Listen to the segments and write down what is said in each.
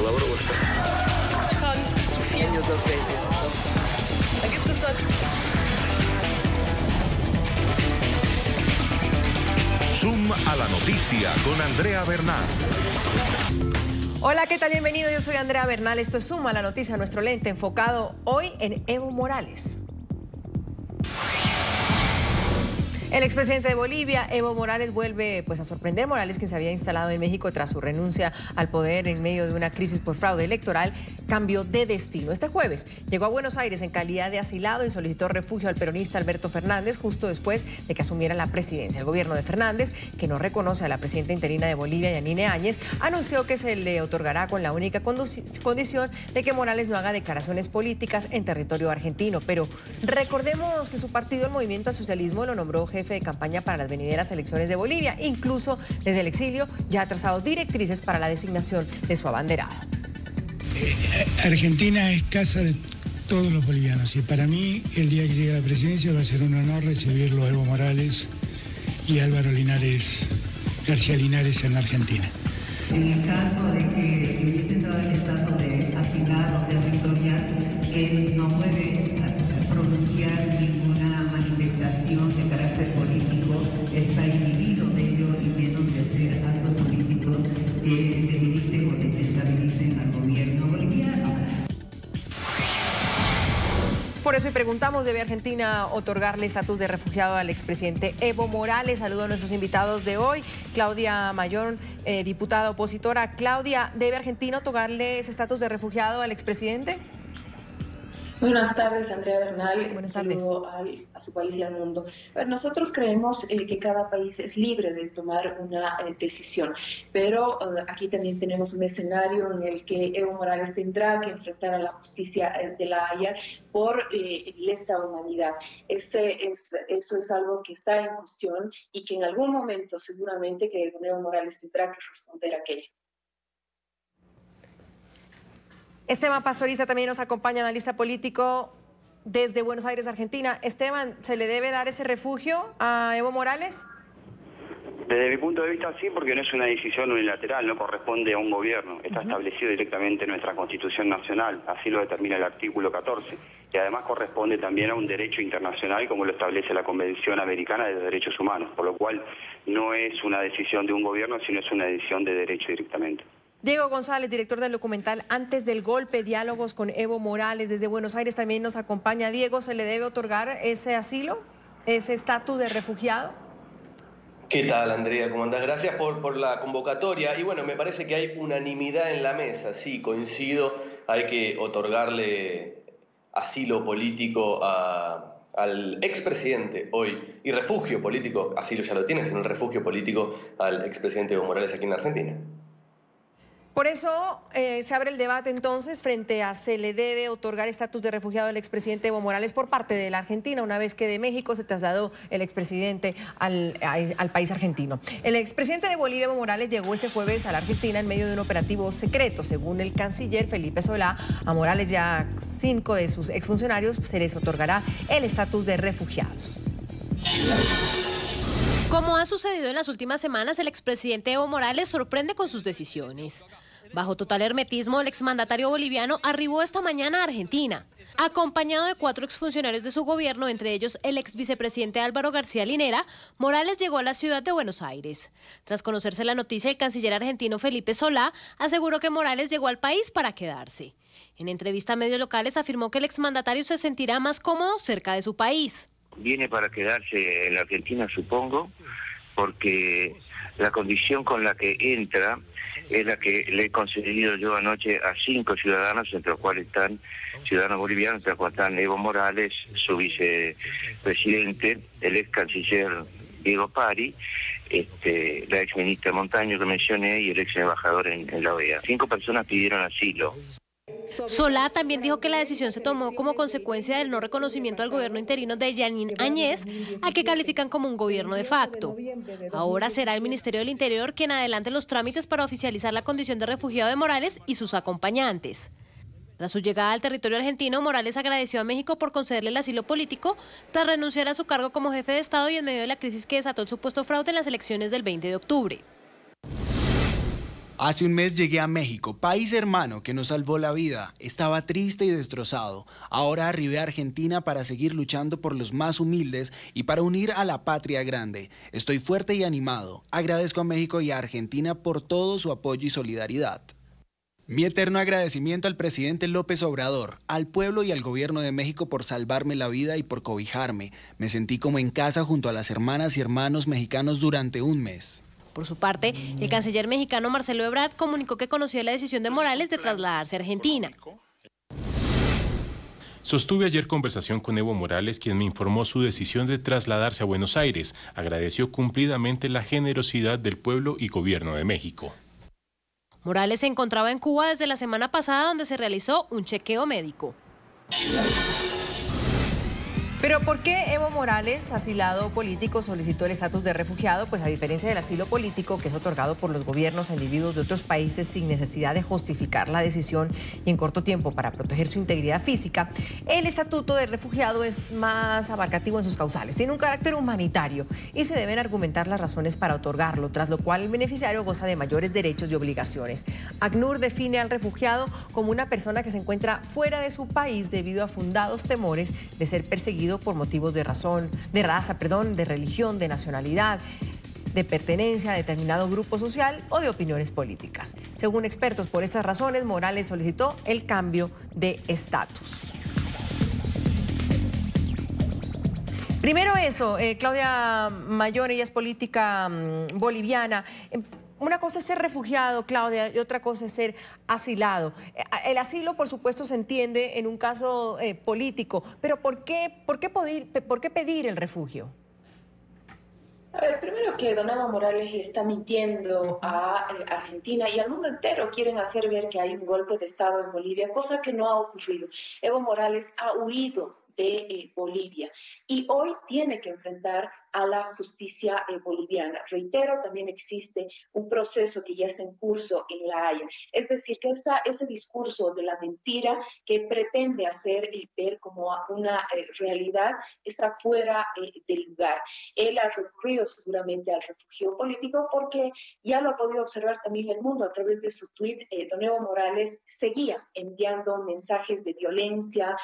Laura was Schon zu viel. años 2 veces. Da gibt es noch Zoom a la noticia con Andrea Bernal. Hola, ¿qué tal? Bienvenido, yo soy Andrea Bernal. Esto es Zoom a la noticia, nuestro lente enfocado hoy en Evo Morales. El expresidente de Bolivia, Evo Morales, vuelve a sorprender. Morales, que se había instalado en México tras su renuncia al poder en medio de una crisis por fraude electoral, cambió de destino. Este jueves llegó a Buenos Aires en calidad de asilado y solicitó refugio al peronista Alberto Fernández justo después de que asumiera la presidencia. El gobierno de Fernández, que no reconoce a la presidenta interina de Bolivia, Yanine Áñez, anunció que se le otorgará con la única condición de que Morales no haga declaraciones políticas en territorio argentino. Pero recordemos que su partido, el Movimiento al Socialismo, lo nombró jefe de campaña para las venideras elecciones de Bolivia. Incluso desde el exilio ya ha trazado directrices para la designación de su abanderado. Argentina es casa de todos los bolivianos y para mí el día que llegue a la presidencia va a ser un honor recibirlo a Evo Morales y Álvaro García Linares en la Argentina. En el caso de que hubiesen dado el estado de asilado territorial, él no puede pronunciar ninguna manifestación de carácter político, está inhibido de ello y menos de hacer actos políticos que debiliten o desestabilicen al gobierno boliviano. Por eso preguntamos, ¿debe Argentina otorgarle estatus de refugiado al expresidente Evo Morales? Saludo a nuestros invitados de hoy. Claudia Mayor, diputada opositora. Claudia, ¿debe Argentina otorgarle ese estatus de refugiado al expresidente? Buenas tardes, Andrea Bernal. Buenas tardes. Saludo a su país y al mundo. Nosotros creemos que cada país es libre de tomar una decisión, pero aquí también tenemos un escenario en el que Evo Morales tendrá que enfrentar a la justicia de la Haya por lesa humanidad. Eso es algo que está en cuestión y que en algún momento seguramente que Evo Morales tendrá que responder a aquello. Esteban Pastoriza también nos acompaña, analista político desde Buenos Aires, Argentina. Esteban, ¿se le debe dar ese refugio a Evo Morales? Desde mi punto de vista sí, porque no es una decisión unilateral, no corresponde a un gobierno. Está establecido directamente en nuestra Constitución Nacional, así lo determina el artículo 14. Y además corresponde también a un derecho internacional, como lo establece la Convención Americana de los Derechos Humanos, por lo cual no es una decisión de un gobierno, sino es una decisión de derecho directamente. Diego González, director del documental Antes del Golpe, Diálogos con Evo Morales, desde Buenos Aires también nos acompaña. Diego, ¿se le debe otorgar ese asilo, ese estatus de refugiado? ¿Qué tal, Andrea? ¿Cómo andás? Gracias por la convocatoria. Y bueno, me parece que hay unanimidad en la mesa, sí, coincido, hay que otorgarle asilo político al expresidente hoy, y refugio político, asilo ya lo tiene, sino el refugio político al expresidente Evo Morales aquí en la Argentina. Por eso se abre el debate entonces frente a se le debe otorgar estatus de refugiado al expresidente Evo Morales por parte de la Argentina, una vez que de México se trasladó el expresidente al país argentino. El expresidente de Bolivia, Evo Morales, llegó este jueves a la Argentina en medio de un operativo secreto. Según el canciller Felipe Solá, a Morales ya 5 de sus exfuncionarios se les otorgará el estatus de refugiados. Como ha sucedido en las últimas semanas, el expresidente Evo Morales sorprende con sus decisiones. Bajo total hermetismo, el exmandatario boliviano arribó esta mañana a Argentina, acompañado de 4 exfuncionarios de su gobierno, entre ellos el exvicepresidente Álvaro García Linera. Morales llegó a la ciudad de Buenos Aires. Tras conocerse la noticia, el canciller argentino Felipe Solá aseguró que Morales llegó al país para quedarse. En entrevista a medios locales afirmó que el exmandatario se sentirá más cómodo cerca de su país. Viene para quedarse en la Argentina, supongo, porque la condición con la que entra es la que le he concedido yo anoche a 5 ciudadanos, entre los cuales están ciudadanos bolivianos, entre los cuales están Evo Morales, su vicepresidente, el ex canciller Diego Pari, la ex ministra Montaño que mencioné y el ex embajador en la OEA. 5 personas pidieron asilo. Solá también dijo que la decisión se tomó como consecuencia del no reconocimiento al gobierno interino de Yanine Áñez, al que califican como un gobierno de facto. Ahora será el Ministerio del Interior quien adelante los trámites para oficializar la condición de refugiado de Morales y sus acompañantes. Tras su llegada al territorio argentino, Morales agradeció a México por concederle el asilo político tras renunciar a su cargo como jefe de Estado y en medio de la crisis que desató el supuesto fraude en las elecciones del 20 de octubre. Hace un mes llegué a México, país hermano que nos salvó la vida. Estaba triste y destrozado. Ahora arribé a Argentina para seguir luchando por los más humildes y para unir a la patria grande. Estoy fuerte y animado. Agradezco a México y a Argentina por todo su apoyo y solidaridad. Mi eterno agradecimiento al presidente López Obrador, al pueblo y al gobierno de México por salvarme la vida y por cobijarme. Me sentí como en casa junto a las hermanas y hermanos mexicanos durante un mes. Por su parte, el canciller mexicano Marcelo Ebrard comunicó que conoció la decisión de Morales de trasladarse a Argentina. Sostuve ayer conversación con Evo Morales, quien me informó su decisión de trasladarse a Buenos Aires. Agradeció cumplidamente la generosidad del pueblo y gobierno de México. Morales se encontraba en Cuba desde la semana pasada, donde se realizó un chequeo médico. Pero ¿por qué Evo Morales, asilado político, solicitó el estatus de refugiado? Pues a diferencia del asilo político, que es otorgado por los gobiernos a individuos de otros países sin necesidad de justificar la decisión y en corto tiempo para proteger su integridad física, el estatuto de refugiado es más abarcativo en sus causales. Tiene un carácter humanitario y se deben argumentar las razones para otorgarlo, tras lo cual el beneficiario goza de mayores derechos y obligaciones. ACNUR define al refugiado como una persona que se encuentra fuera de su país debido a fundados temores de ser perseguido por motivos de raza, de religión, de nacionalidad, de pertenencia a determinado grupo social o de opiniones políticas. Según expertos, por estas razones, Morales solicitó el cambio de estatus. Primero eso, Claudia Mayor, ella es política boliviana. Una cosa es ser refugiado, Claudia, y otra cosa es ser asilado. El asilo, por supuesto, se entiende en un caso político, pero ¿por qué pedir el refugio? A ver, primero que don Evo Morales le está mintiendo a Argentina y al mundo entero. Quieren hacer ver que hay un golpe de Estado en Bolivia, cosa que no ha ocurrido. Evo Morales ha huido de Bolivia y hoy tiene que enfrentar a la justicia boliviana. Reitero, también existe un proceso que ya está en curso en La Haya. Es decir, que ese discurso de la mentira que pretende hacer ver como una realidad está fuera del lugar. Él ha recurrido seguramente al refugio político porque ya lo ha podido observar también el mundo a través de su tuit. Don Evo Morales seguía enviando mensajes de violencia,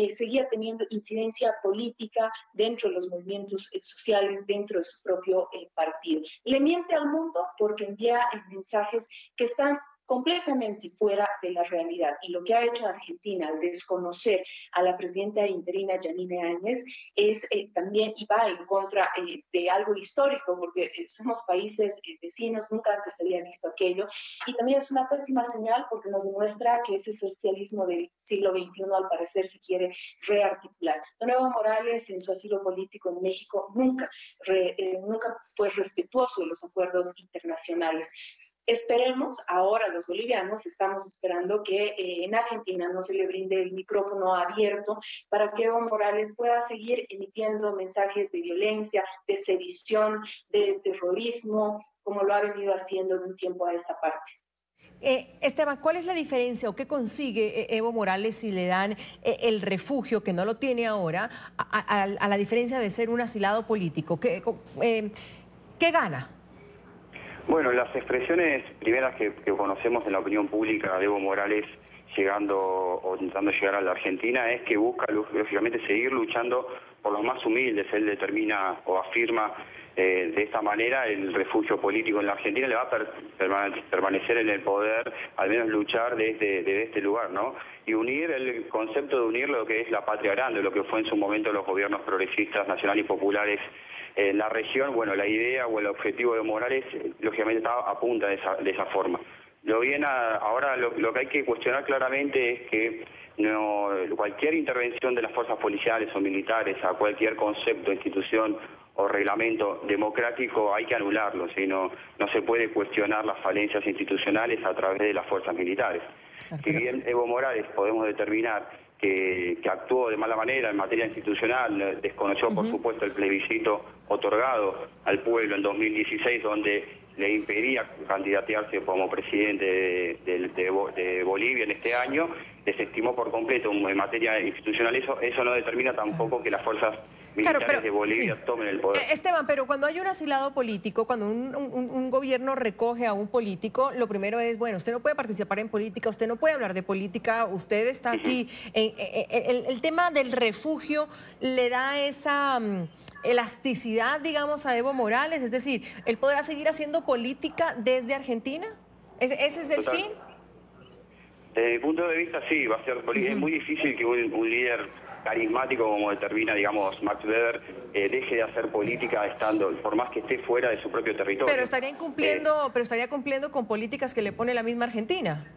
seguía teniendo incidencia política dentro de los movimientos sociales, dentro de su propio partido. Le miente al mundo porque envía mensajes que están completamente fuera de la realidad. Y lo que ha hecho Argentina al desconocer a la presidenta interina Yanine Áñez es también, y va en contra de algo histórico, porque somos países vecinos, nunca antes se había visto aquello, y también es una pésima señal porque nos demuestra que ese socialismo del siglo XXI al parecer se quiere rearticular. Don Evo Morales en su asilo político en México nunca fue respetuoso de los acuerdos internacionales. Esperemos, ahora los bolivianos estamos esperando que en Argentina no se le brinde el micrófono abierto para que Evo Morales pueda seguir emitiendo mensajes de violencia, de sedición, de terrorismo, como lo ha venido haciendo de un tiempo a esta parte. Esteban, ¿cuál es la diferencia o qué consigue Evo Morales si le dan el refugio, que no lo tiene ahora, a la diferencia de ser un asilado político? ¿Qué gana? Bueno, las expresiones primeras que conocemos en la opinión pública de Evo Morales llegando o intentando llegar a la Argentina es que busca, lógicamente, seguir luchando por los más humildes. Él determina o afirma de esta manera el refugio político en la Argentina le va a permanecer en el poder, al menos luchar desde este lugar, ¿no? Y unir el concepto de unir lo que es la patria grande, lo que fue en su momento los gobiernos progresistas, nacionales y populares en la región. Bueno, la idea o el objetivo de Morales, lógicamente, apunta de esa forma. Ahora lo que hay que cuestionar claramente es que cualquier intervención de las fuerzas policiales o militares a cualquier concepto, institución o reglamento democrático hay que anularlo, ¿sí? No se puede cuestionar las falencias institucionales a través de las fuerzas militares. Si bien Evo Morales podemos determinar que actuó de mala manera en materia institucional, desconoció por supuesto el plebiscito otorgado al pueblo en 2016, donde le impedía candidatearse como presidente de Bolivia en este año, desestimó por completo en materia institucional. Eso no determina tampoco que las fuerzas militares de Bolivia tomen el poder. Esteban, pero cuando hay un asilado político, cuando un gobierno recoge a un político, lo primero es, bueno, usted no puede participar en política, usted no puede hablar de política, usted está aquí. El tema del refugio le da esa elasticidad, digamos, a Evo Morales, es decir, ¿él podrá seguir haciendo política desde Argentina? ¿Ese es el fin? Desde mi punto de vista, sí, va a ser es muy difícil que un líder carismático, como determina, digamos, Max Weber, deje de hacer política estando, por más que esté fuera de su propio territorio. Pero estaría cumpliendo con políticas que le pone la misma Argentina.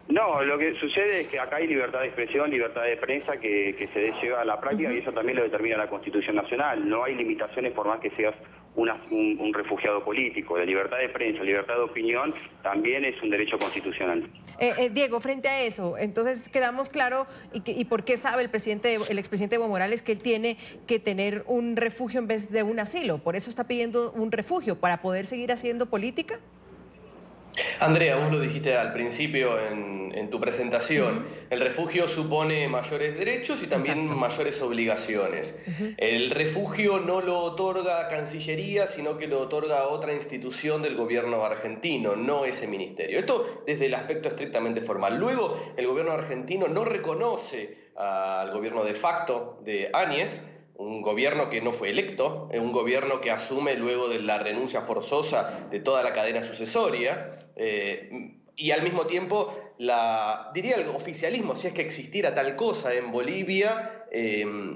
No, lo que sucede es que acá hay libertad de expresión, libertad de prensa que se lleva a la práctica y eso también lo determina la Constitución Nacional. No hay limitaciones por más que seas un refugiado político. La libertad de prensa, libertad de opinión también es un derecho constitucional. Diego, frente a eso, entonces quedamos claro y por qué sabe el expresidente Evo Morales que él tiene que tener un refugio en vez de un asilo. ¿Por eso está pidiendo un refugio para poder seguir haciendo política? Andrea, vos lo dijiste al principio en tu presentación, el refugio supone mayores derechos y también mayores obligaciones. El refugio no lo otorga Cancillería, sino que lo otorga otra institución del gobierno argentino, no ese ministerio. Esto desde el aspecto estrictamente formal. Luego, el gobierno argentino no reconoce al gobierno de facto de Áñez, un gobierno que no fue electo, un gobierno que asume luego de la renuncia forzosa de toda la cadena sucesoria, y al mismo tiempo, diría el oficialismo, si es que existiera tal cosa en Bolivia,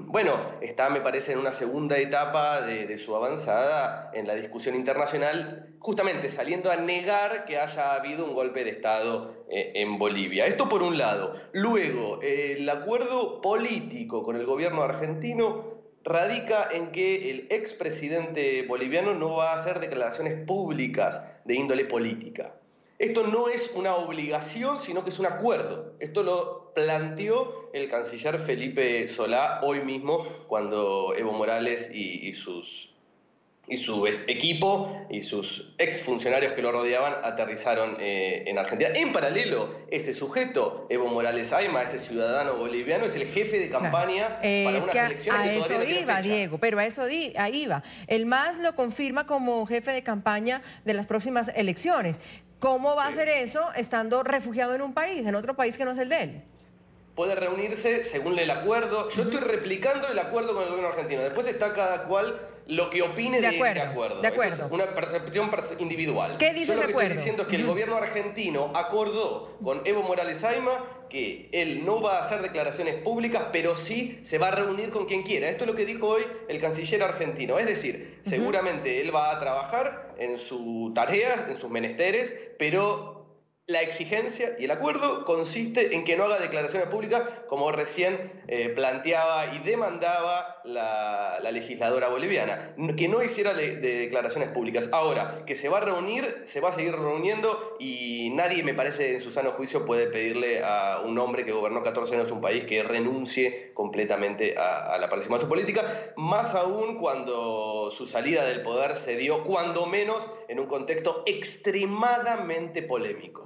bueno, está, me parece, en una segunda etapa de su avanzada en la discusión internacional, justamente saliendo a negar que haya habido un golpe de Estado en Bolivia. Esto por un lado. Luego, el acuerdo político con el gobierno argentino radica en que el expresidente boliviano no va a hacer declaraciones públicas de índole política. Esto no es una obligación, sino que es un acuerdo. Esto lo planteó el canciller Felipe Solá hoy mismo, cuando Evo Morales y su equipo y sus exfuncionarios que lo rodeaban aterrizaron en Argentina. En paralelo, ese sujeto, Evo Morales Ayma, ese ciudadano boliviano, es el jefe de campaña para unas elecciones que todavía no tienen fecha. Iba, Diego, pero a eso ahí va. El MAS lo confirma como jefe de campaña de las próximas elecciones. ¿Cómo va a hacer eso estando refugiado en un país, en otro país que no es el de él? Puede reunirse según el acuerdo. Yo estoy replicando el acuerdo con el gobierno argentino. Después está cada cual lo que opine de ese acuerdo. De acuerdo. Eso es una percepción individual. ¿Qué dice ese acuerdo? Yo lo que estoy diciendo es que el gobierno argentino acordó con Evo Morales Ayma que él no va a hacer declaraciones públicas, pero sí se va a reunir con quien quiera. Esto es lo que dijo hoy el canciller argentino. Es decir, seguramente él va a trabajar en sus tareas, en sus menesteres, pero la exigencia y el acuerdo consiste en que no haga declaraciones públicas, como recién planteaba y demandaba la legisladora boliviana, que no hiciera declaraciones públicas. Ahora, que se va a reunir, se va a seguir reuniendo y nadie, me parece, en su sano juicio puede pedirle a un hombre que gobernó 14 años un país que renuncie completamente a la participación de su política, más aún cuando su salida del poder se dio, cuando menos, en un contexto extremadamente polémico.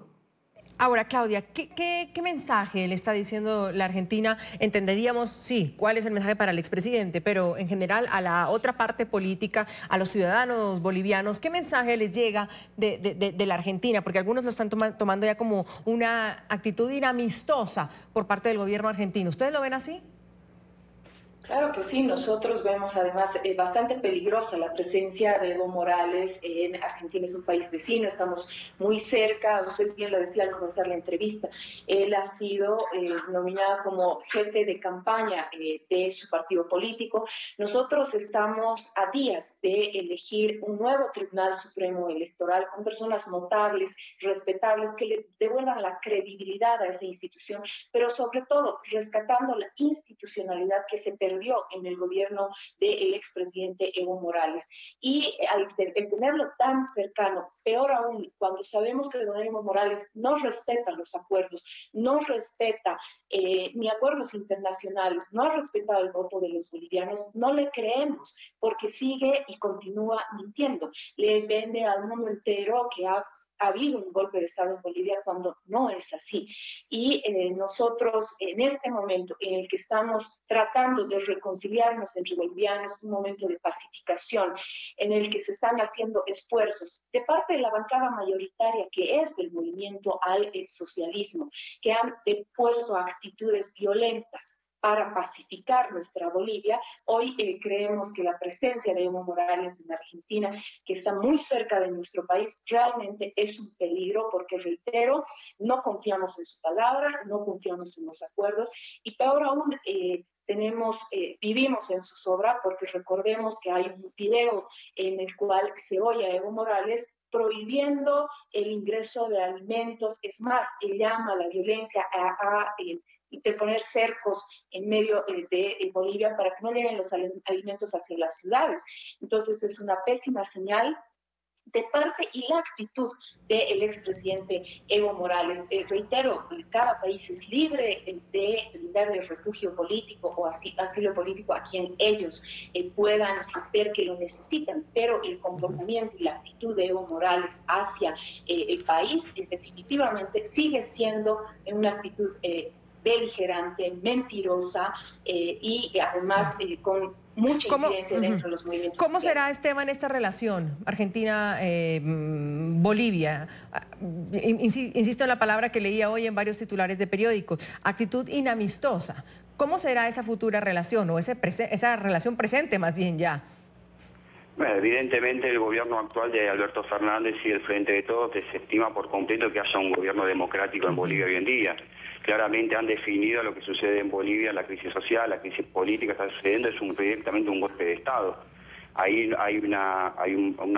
Ahora, Claudia, ¿qué mensaje le está diciendo la Argentina? Entenderíamos, sí, cuál es el mensaje para el expresidente, pero en general a la otra parte política, a los ciudadanos bolivianos, ¿qué mensaje les llega de la Argentina? Porque algunos lo están tomando ya como una actitud inamistosa por parte del gobierno argentino. ¿Ustedes lo ven así? Claro que sí, nosotros vemos además bastante peligrosa la presencia de Evo Morales en Argentina. Es un país vecino, estamos muy cerca, usted bien lo decía al comenzar la entrevista, él ha sido nominado como jefe de campaña de su partido político. Nosotros estamos a días de elegir un nuevo Tribunal Supremo Electoral con personas notables, respetables, que le devuelvan la credibilidad a esa institución, pero sobre todo rescatando la institucionalidad que se perdió en el gobierno del expresidente Evo Morales. Y el tenerlo tan cercano, peor aún, cuando sabemos que don Evo Morales no respeta los acuerdos, no respeta ni acuerdos internacionales, no ha respetado el voto de los bolivianos, no le creemos, porque sigue y continúa mintiendo. Le vende al mundo entero que ha ha habido un golpe de Estado en Bolivia cuando no es así. Y nosotros en este momento en el que estamos tratando de reconciliarnos entre bolivianos, un momento de pacificación, en el que se están haciendo esfuerzos de parte de la bancada mayoritaria que es del movimiento al socialismo, que han depuesto actitudes violentas para pacificar nuestra Bolivia. Hoy creemos que la presencia de Evo Morales en Argentina, que está muy cerca de nuestro país, realmente es un peligro porque, reitero, no confiamos en su palabra, no confiamos en los acuerdos y peor aún, vivimos en su sombra porque recordemos que hay un video en el cual se oye a Evo Morales prohibiendo el ingreso de alimentos. Es más, él llama a la violencia de poner cercos en medio de Bolivia para que no lleguen los alimentos hacia las ciudades. Entonces es una pésima señal de parte y la actitud del expresidente Evo Morales. Reitero, cada país es libre de brindarle refugio político o asilo político a quien ellos puedan ver que lo necesitan, pero el comportamiento y la actitud de Evo Morales hacia el país definitivamente sigue siendo una actitud beligerante, mentirosa y además con mucha incidencia dentro de los movimientos ¿Cómo sociales. será, Esteban, esta relación Argentina-Bolivia? Insisto en la palabra que leía hoy en varios titulares de periódicos, actitud inamistosa. ¿Cómo será esa futura relación o esa relación presente más bien ya? Bueno, evidentemente el gobierno actual de Alberto Fernández y el Frente de Todos desestima por completo que haya un gobierno democrático en Bolivia hoy en día. Claramente han definido lo que sucede en Bolivia, la crisis social, la crisis política que está sucediendo, es directamente un golpe de Estado. Ahí hay una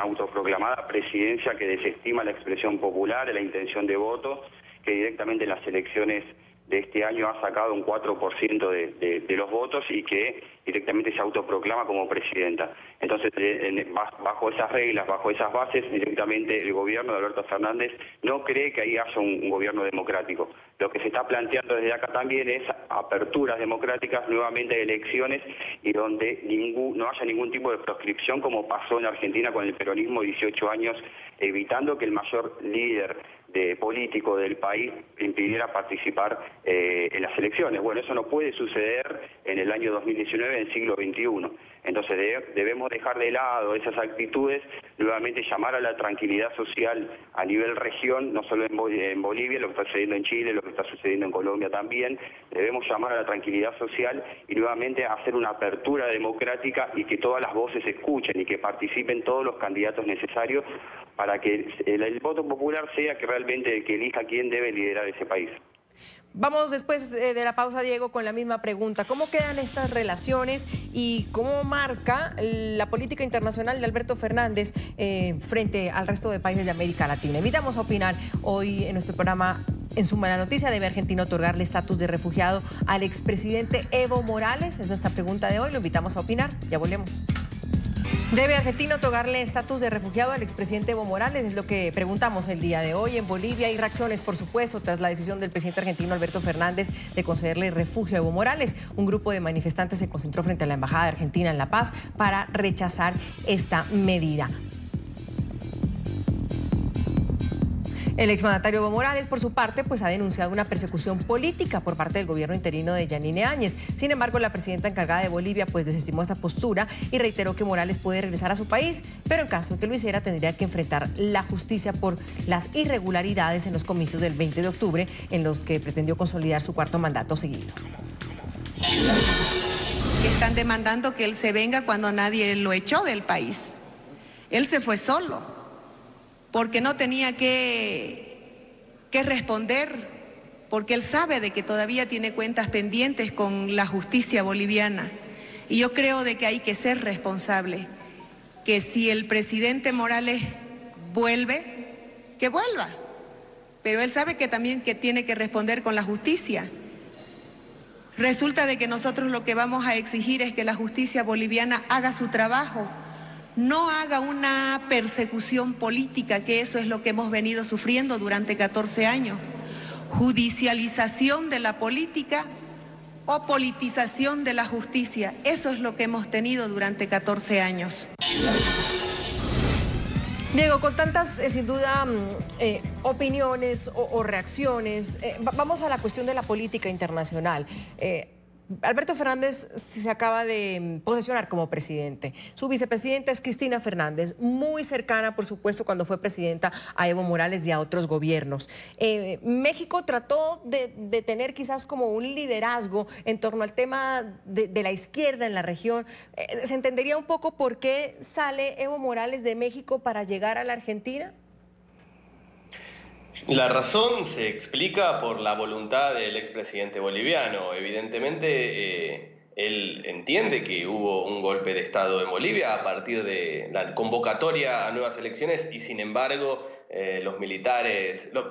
autoproclamada presidencia que desestima la expresión popular, la intención de voto, que directamente en las elecciones de este año ha sacado un 4% de los votos y que directamente se autoproclama como presidenta. Entonces, bajo esas reglas, bajo esas bases, directamente el gobierno de Alberto Fernández no cree que ahí haya un gobierno democrático. Lo que se está planteando desde acá también es aperturas democráticas, nuevamente elecciones, y donde no haya ningún tipo de proscripción como pasó en Argentina con el peronismo, 18 años, evitando que el mayor líder político del país impidiera participar en las elecciones. Bueno, eso no puede suceder en el año 2019, en el siglo XXI. Entonces debemos dejar de lado esas actitudes, nuevamente llamar a la tranquilidad social a nivel región, no solo en Bolivia, lo que está sucediendo en Chile, lo que está sucediendo en Colombia también. Debemos llamar a la tranquilidad social y nuevamente hacer una apertura democrática y que todas las voces se escuchen y que participen todos los candidatos necesarios para que el voto popular sea que realmente el que elija quién debe liderar ese país. Vamos después de la pausa, Diego, con la misma pregunta. ¿Cómo quedan estas relaciones y cómo marca la política internacional de Alberto Fernández frente al resto de países de América Latina? Invitamos a opinar hoy en nuestro programa En Suma la Noticia. ¿Debe Argentina otorgarle estatus de refugiado al expresidente Evo Morales? Es nuestra pregunta de hoy. Lo invitamos a opinar. Ya volvemos. ¿Debe Argentina otorgarle estatus de refugiado al expresidente Evo Morales? Es lo que preguntamos el día de hoy. En Bolivia hay reacciones, por supuesto, tras la decisión del presidente argentino Alberto Fernández de concederle refugio a Evo Morales. Un grupo de manifestantes se concentró frente a la Embajada de Argentina en La Paz para rechazar esta medida. El exmandatario Evo Morales, por su parte, ha denunciado una persecución política por parte del gobierno interino de Yanine Áñez. Sin embargo, la presidenta encargada de Bolivia desestimó esta postura y reiteró que Morales puede regresar a su país, pero en caso de que lo hiciera tendría que enfrentar la justicia por las irregularidades en los comicios del 20 de octubre en los que pretendió consolidar su cuarto mandato seguido. Están demandando que él se venga cuando nadie lo echó del país. Él se fue solo, porque no tenía que responder, porque él sabe de que todavía tiene cuentas pendientes con la justicia boliviana. Y yo creo de que hay que ser responsable, que si el presidente Morales vuelve, que vuelva. Pero él sabe que también que tiene que responder con la justicia. Resulta de que nosotros lo que vamos a exigir es que la justicia boliviana haga su trabajo, no haga una persecución política, que eso es lo que hemos venido sufriendo durante 14 años. Judicialización de la política o politización de la justicia. Eso es lo que hemos tenido durante 14 años. Diego, con tantas, sin duda, opiniones o reacciones, vamos a la cuestión de la política internacional. Alberto Fernández se acaba de posesionar como presidente. Su vicepresidenta es Cristina Fernández, muy cercana, por supuesto, cuando fue presidenta a Evo Morales y a otros gobiernos. México trató de tener quizás como un liderazgo en torno al tema de la izquierda en la región. ¿Se entendería un poco por qué sale Evo Morales de México para llegar a la Argentina? La razón se explica por la voluntad del expresidente boliviano. Evidentemente, él entiende que hubo un golpe de Estado en Bolivia a partir de la convocatoria a nuevas elecciones y, sin embargo, los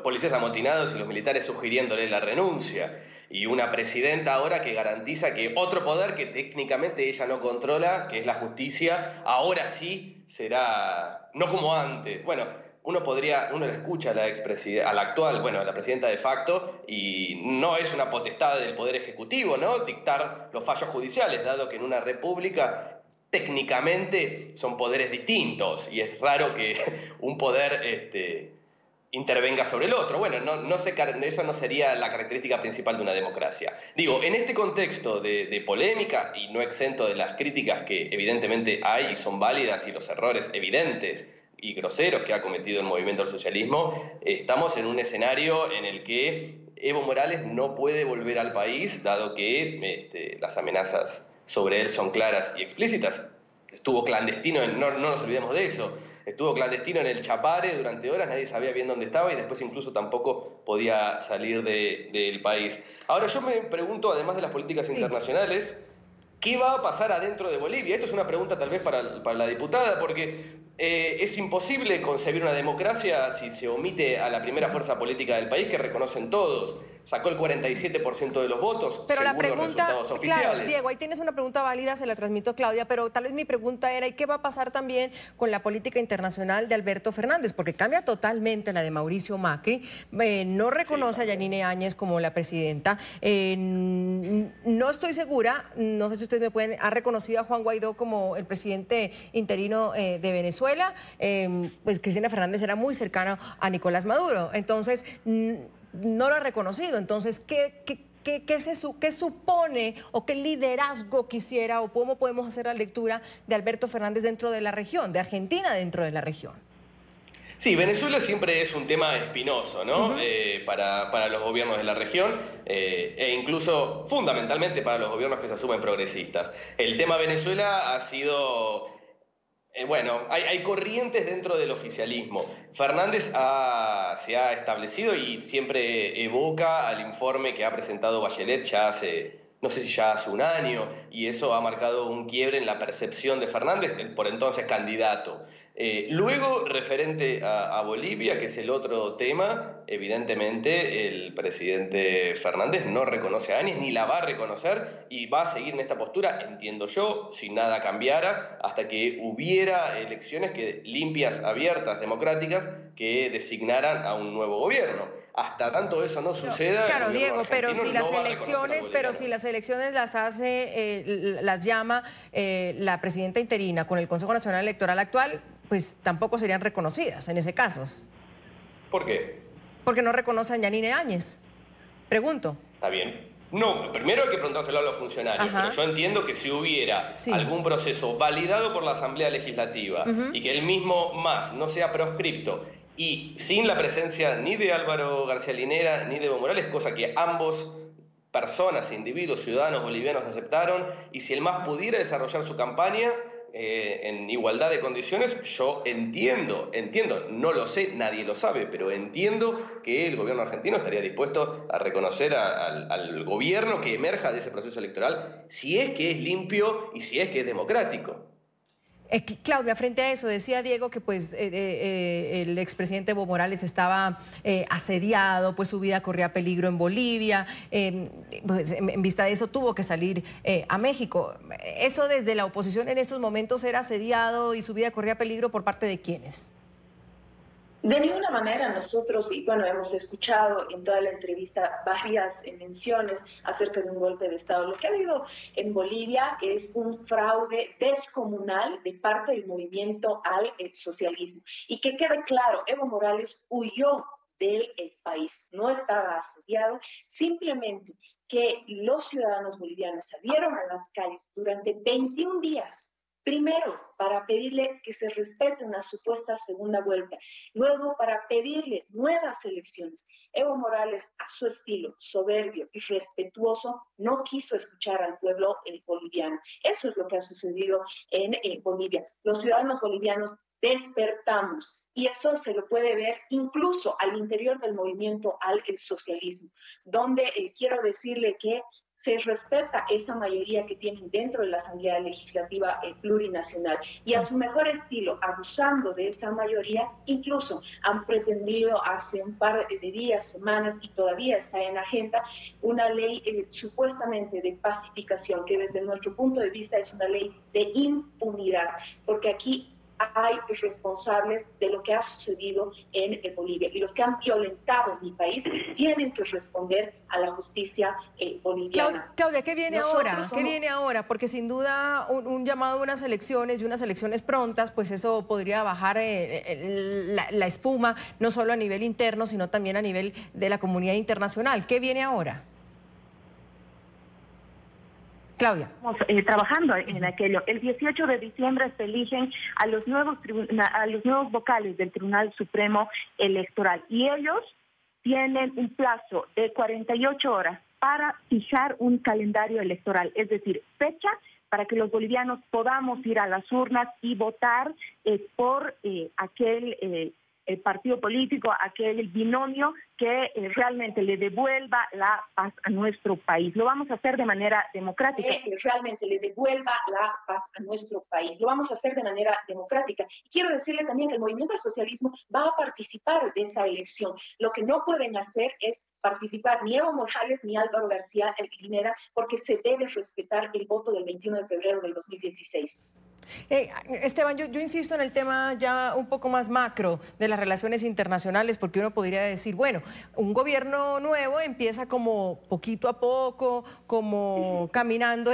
policías amotinados y los militares sugiriéndole la renuncia. Y una presidenta ahora que garantiza que otro poder que técnicamente ella no controla, que es la justicia, ahora sí será, no como antes. Bueno, uno le escucha a la actual, a la presidenta de facto, y no es una potestad del Poder Ejecutivo, ¿no?, dictar los fallos judiciales, dado que en una república técnicamente son poderes distintos, y es raro que un poder intervenga sobre el otro. Bueno, eso no sería la característica principal de una democracia. Digo, en este contexto de polémica, y no exento de las críticas que evidentemente hay y son válidas, y los errores evidentes y groseros que ha cometido el movimiento del socialismo, estamos en un escenario en el que Evo Morales no puede volver al país, dado que las amenazas sobre él son claras y explícitas. Estuvo clandestino, no nos olvidemos de eso, estuvo clandestino en el Chapare durante horas, nadie sabía bien dónde estaba y después incluso tampoco podía salir del país. Ahora yo me pregunto, además de las políticas internacionales, ¿qué va a pasar adentro de Bolivia? Esto es una pregunta tal vez para la diputada, porque es imposible concebir una democracia si se omite a la primera fuerza política del país, que reconocen todos. Sacó el 47% de los votos, pero según la pregunta, los resultados oficiales. Claro, Diego, ahí tienes una pregunta válida, se la transmito a Claudia, pero tal vez mi pregunta era, ¿y qué va a pasar también con la política internacional de Alberto Fernández? Porque cambia totalmente la de Mauricio Macri, no reconoce a Yanine Áñez como la presidenta, no estoy segura, no sé si ustedes me pueden, ha reconocido a Juan Guaidó como el presidente interino de Venezuela, pues Cristina Fernández era muy cercana a Nicolás Maduro, entonces no lo ha reconocido. Entonces, ¿qué supone o qué liderazgo quisiera o cómo podemos hacer la lectura de Alberto Fernández dentro de la región, de Argentina dentro de la región? Sí, Venezuela siempre es un tema espinoso, ¿no? Para los gobiernos de la región e incluso fundamentalmente para los gobiernos que se asumen progresistas. El tema Venezuela ha sido... hay corrientes dentro del oficialismo. Fernández se ha establecido y siempre evoca al informe que ha presentado Bachelet ya hace, no sé si ya hace un año, y eso ha marcado un quiebre en la percepción de Fernández, por entonces candidato. Luego, referente a Bolivia, que es el otro tema, evidentemente el presidente Fernández no reconoce a Áñez, ni la va a reconocer, y va a seguir en esta postura, entiendo yo, si nada cambiara, hasta que hubiera elecciones limpias, abiertas, democráticas, que designaran a un nuevo gobierno. Hasta tanto eso no suceda... Claro, Diego, pero si las elecciones las hace, las llama la presidenta interina con el Consejo Nacional Electoral actual, pues tampoco serían reconocidas en ese caso. ¿Por qué? Porque no reconocen a Yanine Áñez. Pregunto. Está bien. No, primero hay que preguntárselo a los funcionarios, pero yo entiendo que si hubiera algún proceso validado por la Asamblea Legislativa y que el mismo no sea proscripto y sin la presencia ni de Álvaro García Linera ni de Evo Morales, cosa que ambos personas, individuos, ciudadanos bolivianos aceptaron, y si el MAS pudiera desarrollar su campaña en igualdad de condiciones, yo entiendo, no lo sé, nadie lo sabe, pero entiendo que el gobierno argentino estaría dispuesto a reconocer al gobierno que emerja de ese proceso electoral, si es que es limpio y si es que es democrático. Claudia, frente a eso, decía Diego que pues el expresidente Evo Morales estaba asediado, pues su vida corría peligro en Bolivia, pues, en vista de eso tuvo que salir a México. ¿Eso desde la oposición en estos momentos era asediado y su vida corría peligro por parte de quiénes? De ninguna manera nosotros, y bueno, hemos escuchado en toda la entrevista varias menciones acerca de un golpe de Estado. Lo que ha habido en Bolivia es un fraude descomunal de parte del movimiento al socialismo. Y que quede claro, Evo Morales huyó del país, no estaba asediado, simplemente que los ciudadanos bolivianos salieron a las calles durante 21 días. Primero, para pedirle que se respete una supuesta segunda vuelta. Luego, para pedirle nuevas elecciones. Evo Morales, a su estilo, soberbio y respetuoso, no quiso escuchar al pueblo boliviano. Eso es lo que ha sucedido en Bolivia. Los ciudadanos bolivianos despertamos. Y eso se lo puede ver incluso al interior del movimiento al socialismo, donde quiero decirle que se respeta esa mayoría que tienen dentro de la Asamblea Legislativa Plurinacional y a su mejor estilo, abusando de esa mayoría, incluso han pretendido hace un par de días, semanas, y todavía está en agenda, una ley supuestamente de pacificación, que desde nuestro punto de vista es una ley de impunidad, porque aquí hay responsables de lo que ha sucedido en Bolivia y los que han violentado mi país tienen que responder a la justicia boliviana. Claudia, ¿qué viene ahora? ¿Qué viene ahora? Porque sin duda un llamado a unas elecciones y unas elecciones prontas, pues eso podría bajar la espuma, no solo a nivel interno, sino también a nivel de la comunidad internacional. ¿Qué viene ahora? Claudia. Estamos trabajando en aquello. El 18 de diciembre se eligen a los nuevos vocales del Tribunal Supremo Electoral y ellos tienen un plazo de 48 horas para fijar un calendario electoral, es decir, fecha para que los bolivianos podamos ir a las urnas y votar por aquel el partido político, aquel binomio que realmente le devuelva la paz a nuestro país. Lo vamos a hacer de manera democrática. Realmente le devuelva la paz a nuestro país. Lo vamos a hacer de manera democrática. Y quiero decirle también que el movimiento al socialismo va a participar de esa elección. Lo que no pueden hacer es participar ni Evo Morales ni Álvaro García Linera, porque se debe respetar el voto del 21 de febrero del 2016. Esteban, yo insisto en el tema ya un poco más macro de las relaciones internacionales, porque uno podría decir, bueno, un gobierno nuevo empieza como poquito a poco, como caminando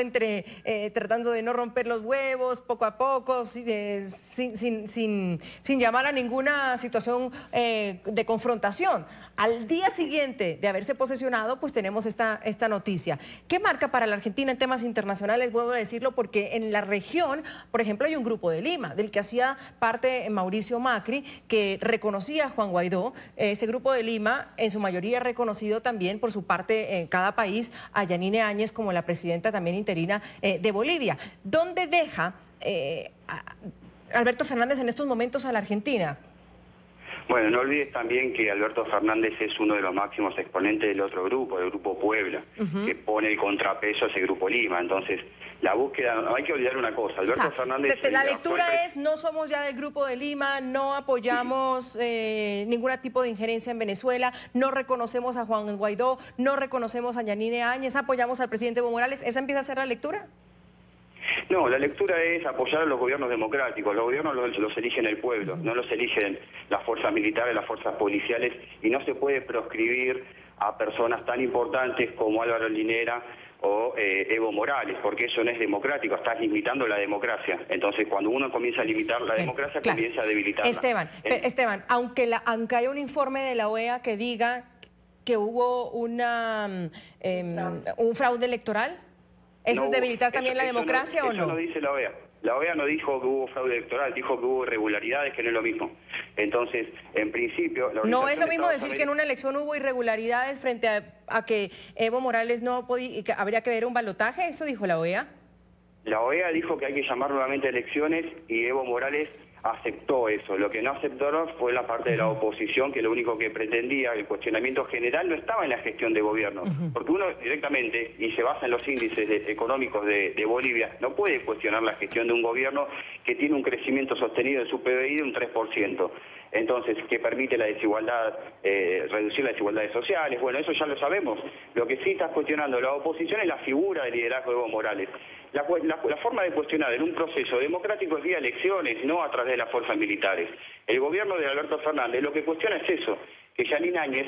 tratando de no romper los huevos, poco a poco, sin llamar a ninguna situación de confrontación. Al día siguiente de haberse posesionado, pues tenemos esta noticia. ¿Qué marca para la Argentina en temas internacionales? Vuelvo a decirlo porque en la región, por ejemplo, hay un grupo de Lima, del que hacía parte Mauricio Macri, que reconocía a Juan Guaidó. Ese grupo de Lima, en su mayoría reconocido también por su parte en cada país a Yanine Áñez como la presidenta también interina de Bolivia. ¿Dónde deja Alberto Fernández en estos momentos a la Argentina? Bueno, no olvides también que Alberto Fernández es uno de los máximos exponentes del otro grupo, del Grupo Puebla, que pone el contrapeso a ese Grupo Lima. Entonces, la búsqueda, no hay que olvidar una cosa, Alberto Fernández... La lectura es, no somos ya del Grupo de Lima, no apoyamos ningún tipo de injerencia en Venezuela, no reconocemos a Juan Guaidó, no reconocemos a Yanine Áñez, apoyamos al presidente Evo Morales. ¿Esa empieza a ser la lectura? No, la lectura es apoyar a los gobiernos democráticos. Los gobiernos los eligen el pueblo, no los eligen las fuerzas militares, las fuerzas policiales, y no se puede proscribir a personas tan importantes como Álvaro Linera o Evo Morales, porque eso no es democrático, estás limitando la democracia. Entonces, cuando uno comienza a limitar la democracia, comienza a debilitarla. Esteban, aunque haya un informe de la OEA que diga que hubo un fraude electoral, ¿eso es debilitar también la democracia o no? Eso no dice la OEA. La OEA no dijo que hubo fraude electoral, dijo que hubo irregularidades, que no es lo mismo. Entonces, en principio... No es lo mismo decir que en una elección hubo irregularidades frente a que Evo Morales no podía, que habría que ver un balotaje, ¿eso dijo la OEA? La OEA dijo que hay que llamar nuevamente a elecciones y Evo Morales aceptó eso. Lo que no aceptó fue la parte de la oposición, que lo único que pretendía, el cuestionamiento general, no estaba en la gestión de gobierno. Porque uno directamente, y se basa en los índices económicos de Bolivia, no puede cuestionar la gestión de un gobierno que tiene un crecimiento sostenido de su PBI de un 3%. Entonces, que permite la desigualdad, reducir las desigualdades sociales. Bueno, eso ya lo sabemos. Lo que sí está cuestionando la oposición es la figura del liderazgo de Evo Morales. La forma de cuestionar en un proceso democrático es vía elecciones, no a través de las fuerzas militares. El gobierno de Alberto Fernández lo que cuestiona es eso, que Jeanine Áñez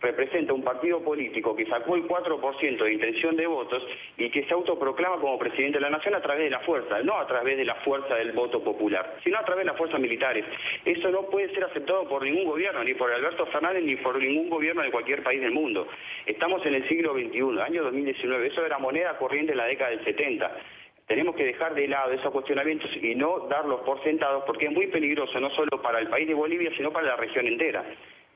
representa un partido político que sacó el 4% de intención de votos y que se autoproclama como presidente de la nación a través de la fuerza, no a través de la fuerza del voto popular, sino a través de las fuerzas militares. Eso no puede ser aceptado por ningún gobierno, ni por Alberto Fernández, ni por ningún gobierno de cualquier país del mundo. Estamos en el siglo XXI, año 2019, eso era moneda corriente en la década del 70. Tenemos que dejar de lado esos cuestionamientos y no darlos por sentados, porque es muy peligroso, no solo para el país de Bolivia, sino para la región entera.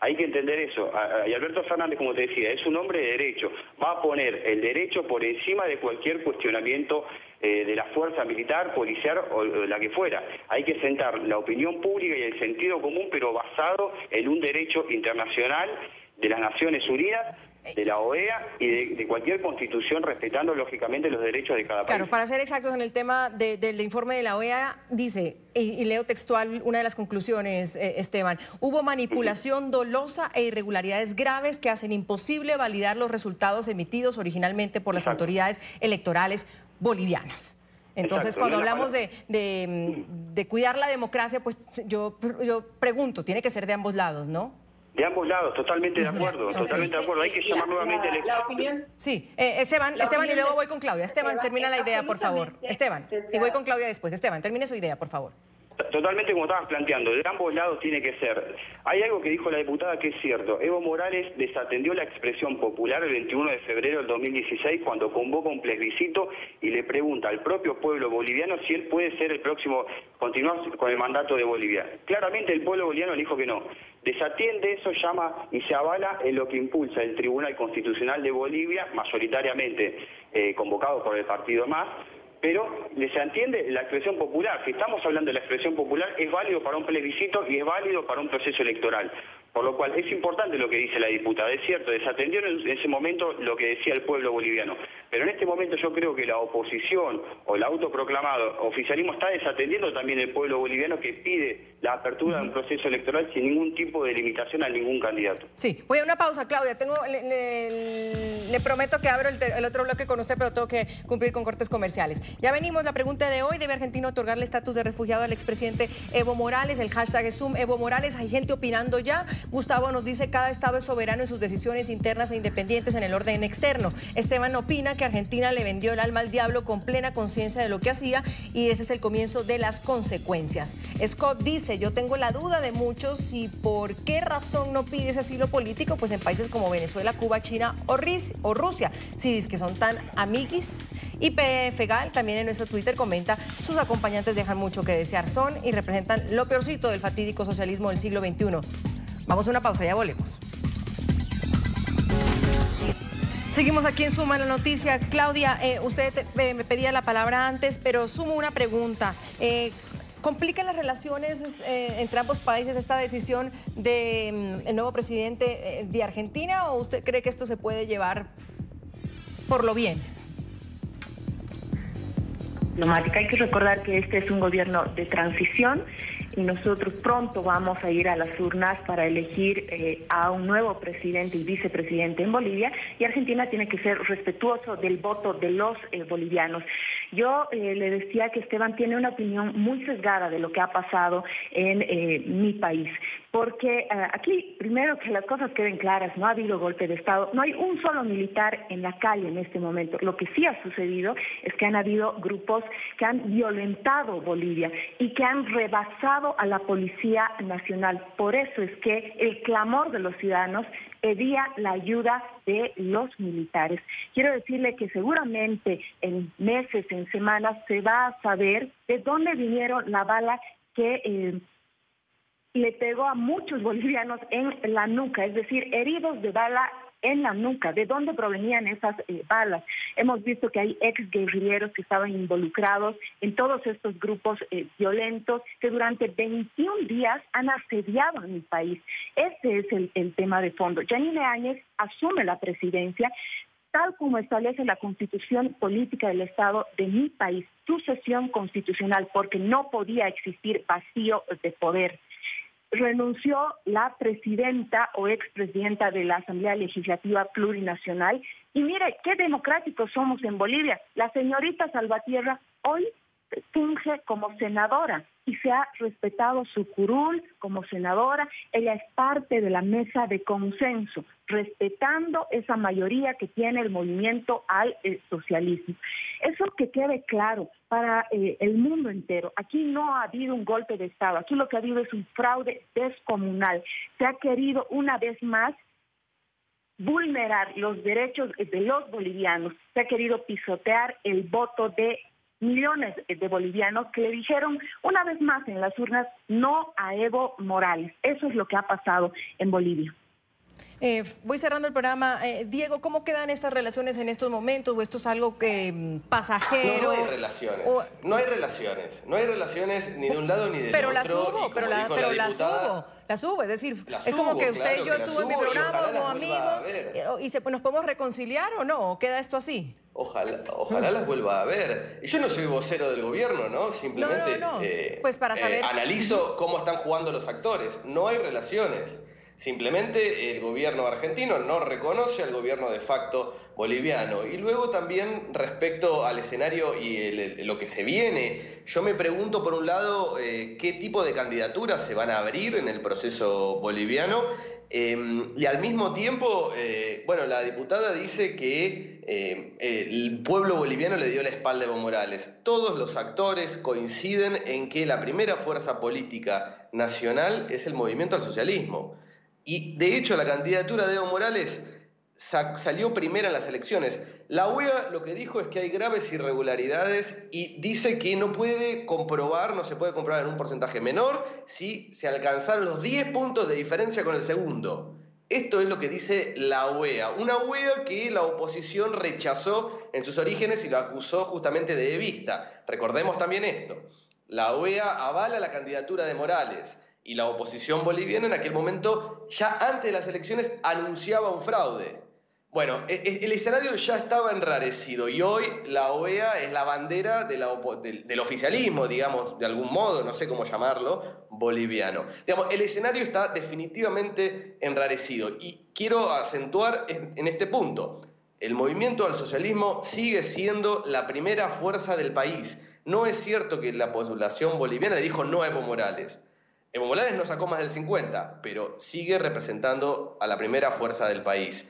Hay que entender eso. Y Alberto Fernández, como te decía, es un hombre de derecho. Va a poner el derecho por encima de cualquier cuestionamiento de la fuerza militar, policial o la que fuera. Hay que sentar la opinión pública y el sentido común, pero basado en un derecho internacional de las Naciones Unidas, de la OEA y de cualquier constitución, respetando lógicamente los derechos de cada país. Claro, para ser exactos en el tema del informe de la OEA, dice, y leo textual una de las conclusiones, Esteban, hubo manipulación dolosa e irregularidades graves que hacen imposible validar los resultados emitidos originalmente por las autoridades electorales bolivianas. Entonces, cuando hablamos de cuidar la democracia, pues yo pregunto, tiene que ser de ambos lados, ¿no? De ambos lados, totalmente de acuerdo, totalmente de acuerdo. Hay que llamar nuevamente la opinión. Sí, Esteban, y luego voy con Claudia. Esteban, termina la idea, por favor. Esteban, y voy con Claudia después. Esteban, termine su idea, por favor. Totalmente como estabas planteando, de ambos lados tiene que ser. Hay algo que dijo la diputada que es cierto. Evo Morales desatendió la expresión popular el 21 de febrero del 2016 cuando convoca un plebiscito y le pregunta al propio pueblo boliviano si él puede ser el próximo, continuar con el mandato de Bolivia. Claramente el pueblo boliviano le dijo que no. Desatiende eso, llama y se avala en lo que impulsa el Tribunal Constitucional de Bolivia, mayoritariamente convocado por el partido MAS, pero se entiende la expresión popular. Si estamos hablando de la expresión popular, es válido para un plebiscito y es válido para un proceso electoral. Por lo cual es importante lo que dice la diputada. Es cierto, desatendió en ese momento lo que decía el pueblo boliviano. Pero en este momento yo creo que la oposición o el autoproclamado oficialismo está desatendiendo también el pueblo boliviano que pide la apertura de un proceso electoral sin ningún tipo de limitación a ningún candidato. Sí, voy a una pausa, Claudia. Le prometo que abro el otro bloque con usted, pero tengo que cumplir con cortes comerciales. Ya venimos, la pregunta de hoy: ¿debe Argentina otorgarle estatus de refugiado al expresidente Evo Morales? El hashtag es Evo Morales. Hay gente opinando ya. Gustavo nos dice: cada estado es soberano en sus decisiones internas e independientes en el orden externo. Esteban opina que Argentina le vendió el alma al diablo con plena conciencia de lo que hacía y ese es el comienzo de las consecuencias. Scott dice: yo tengo la duda de muchos y por qué razón no pide ese asilo político, pues en países como Venezuela, Cuba, China o Rusia, si dice que son tan amiguis. Y Fegal también en nuestro Twitter comenta: sus acompañantes dejan mucho que desear, son y representan lo peorcito del fatídico socialismo del siglo XXI. Vamos a una pausa, ya volvemos. Seguimos aquí en Suma la Noticia. Claudia, usted me pedía la palabra antes, pero sumo una pregunta. ¿Complican las relaciones entre ambos países esta decisión del nuevo presidente de Argentina o usted cree que esto se puede llevar por lo bien? Diplomática. Hay que recordar que este es un gobierno de transición y nosotros pronto vamos a ir a las urnas para elegir a un nuevo presidente y vicepresidente en Bolivia, y Argentina tiene que ser respetuoso del voto de los bolivianos. Yo le decía que Esteban tiene una opinión muy sesgada de lo que ha pasado en mi país, porque aquí, primero que las cosas queden claras, no ha habido golpe de Estado, no hay un solo militar en la calle en este momento. Lo que sí ha sucedido es que han habido grupos que han violentado Bolivia y que han rebasado a la Policía Nacional. Por eso es que el clamor de los ciudadanos pedía la ayuda de los militares. Quiero decirle que seguramente en meses, en semanas, se va a saber de dónde vinieron la bala que le pegó a muchos bolivianos en la nuca, es decir, heridos de bala en la nuca. ¿De dónde provenían esas balas? Hemos visto que hay exguerrilleros que estaban involucrados en todos estos grupos violentos que durante 21 días han asediado a mi país. Ese es el tema de fondo. Jeanine Áñez asume la presidencia tal como establece la Constitución Política del Estado de mi país, sucesión constitucional, porque no podía existir vacío de poder. renunció la presidenta o expresidenta de la Asamblea Legislativa Plurinacional. Y mire, qué democráticos somos en Bolivia. La señorita Salvatierra hoy funge como senadora y se ha respetado su curul como senadora. Ella es parte de la mesa de consenso, respetando esa mayoría que tiene el movimiento al socialismo. Eso que quede claro para el mundo entero. Aquí no ha habido un golpe de Estado, aquí lo que ha habido es un fraude descomunal. Se ha querido una vez más vulnerar los derechos de los bolivianos, se ha querido pisotear el voto de millones de bolivianos que le dijeron una vez más en las urnas no a Evo Morales. Eso es lo que ha pasado en Bolivia. Voy cerrando el programa. Diego, ¿cómo quedan estas relaciones en estos momentos? ¿O esto es algo que pasajero? No hay relaciones. No hay relaciones. No hay relaciones ni de un lado ni del pero otro. Las hubo, pero las hubo. Es decir, es como que usted y yo estuvo en mi programa como amigos y nos podemos reconciliar o no. ¿O queda esto así? Ojalá las vuelva a ver. Yo no soy vocero del gobierno, ¿no? Simplemente pues para saber... analizo cómo están jugando los actores. No hay relaciones. Simplemente el gobierno argentino no reconoce al gobierno de facto boliviano. Y luego también respecto al escenario y lo que se viene, yo me pregunto por un lado qué tipo de candidaturas se van a abrir en el proceso boliviano. Y al mismo tiempo, bueno, la diputada dice que el pueblo boliviano le dio la espalda a Evo Morales. Todos los actores coinciden en que la primera fuerza política nacional es el movimiento al socialismo. Y de hecho la candidatura de Evo Morales salió primera en las elecciones. La OEA lo que dijo es que hay graves irregularidades y dice que no se puede comprobar en un porcentaje menor si se alcanzaron los 10 puntos de diferencia con el segundo. Esto es lo que dice la OEA. Una OEA que la oposición rechazó en sus orígenes y lo acusó justamente de evista. Recordemos también esto. La OEA avala la candidatura de Morales. Y la oposición boliviana en aquel momento, ya antes de las elecciones, anunciaba un fraude. Bueno, el escenario ya estaba enrarecido y hoy la OEA es la bandera del oficialismo, digamos, de algún modo, no sé cómo llamarlo, boliviano. Digamos, el escenario está definitivamente enrarecido y quiero acentuar en este punto. El movimiento al socialismo sigue siendo la primera fuerza del país. No es cierto que la población boliviana le dijo no a Evo Morales. Evo Morales no sacó más del 50, pero sigue representando a la primera fuerza del país.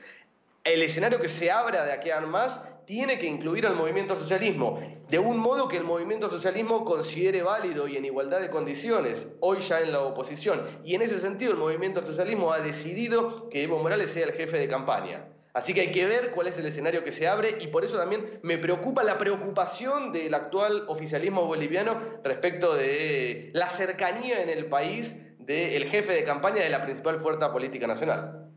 El escenario que se abra de aquí a más tiene que incluir al movimiento al socialismo, de un modo que el movimiento al socialismo considere válido y en igualdad de condiciones, hoy ya en la oposición. Y en ese sentido el movimiento al socialismo ha decidido que Evo Morales sea el jefe de campaña. Así que hay que ver cuál es el escenario que se abre y por eso también me preocupa la preocupación del actual oficialismo boliviano respecto de la cercanía en el país del jefe de campaña de la principal fuerza política nacional.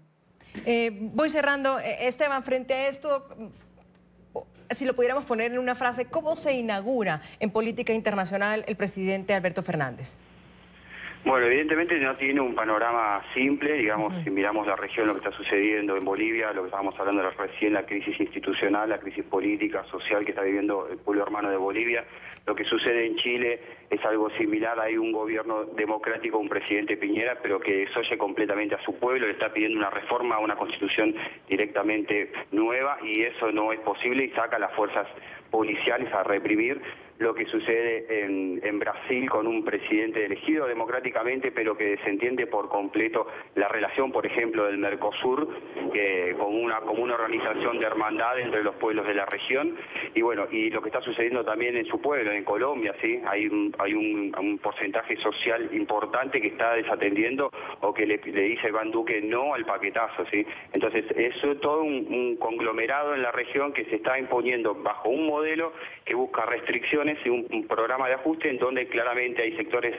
Voy cerrando. Esteban, frente a esto, si lo pudiéramos poner en una frase, ¿cómo se inaugura en política internacional el presidente Alberto Fernández? Bueno, evidentemente no tiene un panorama simple, digamos, si miramos la región, lo que está sucediendo en Bolivia, lo que estábamos hablando recién, la crisis institucional, la crisis política, social que está viviendo el pueblo hermano de Bolivia. Lo que sucede en Chile es algo similar, hay un gobierno democrático, un presidente Piñera, pero que desoye completamente a su pueblo, le está pidiendo una reforma, una constitución directamente nueva y eso no es posible y saca a las fuerzas policiales a reprimir. Lo que sucede en Brasil con un presidente elegido democráticamente, pero que desentiende por completo la relación, por ejemplo, del Mercosur, como una organización de hermandad entre los pueblos de la región. Y bueno, y lo que está sucediendo también en su pueblo, en Colombia, ¿sí? Hay un porcentaje social importante que está desatendiendo o que le dice Iván Duque no al paquetazo, ¿sí? Entonces, eso es todo un conglomerado en la región que se está imponiendo bajo un modelo que busca restricciones y un programa de ajuste en donde claramente hay sectores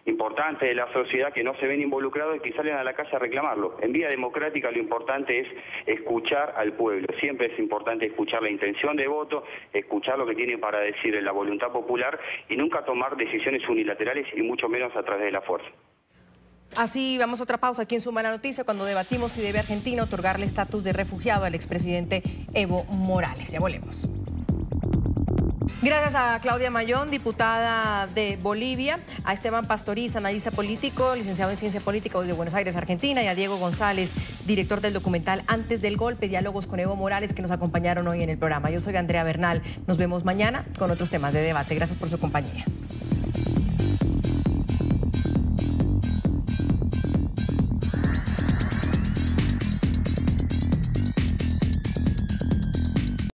importantes de la sociedad que no se ven involucrados y que salen a la calle a reclamarlo. En vía democrática lo importante es escuchar al pueblo. Siempre es importante escuchar la intención de voto, escuchar lo que tiene para decir la voluntad popular y nunca tomar decisiones unilaterales y mucho menos a través de la fuerza. Así vamos a otra pausa aquí en Suma la Noticia cuando debatimos si debe Argentina otorgarle estatus de refugiado al expresidente Evo Morales. Ya volvemos. Gracias a Claudia Mayón, diputada de Bolivia, a Esteban Pastoriza, analista político, licenciado en Ciencia Política de Buenos Aires, Argentina, y a Diego González, director del documental Antes del Golpe, Diálogos con Evo Morales, que nos acompañaron hoy en el programa. Yo soy Andrea Bernal. Nos vemos mañana con otros temas de debate. Gracias por su compañía.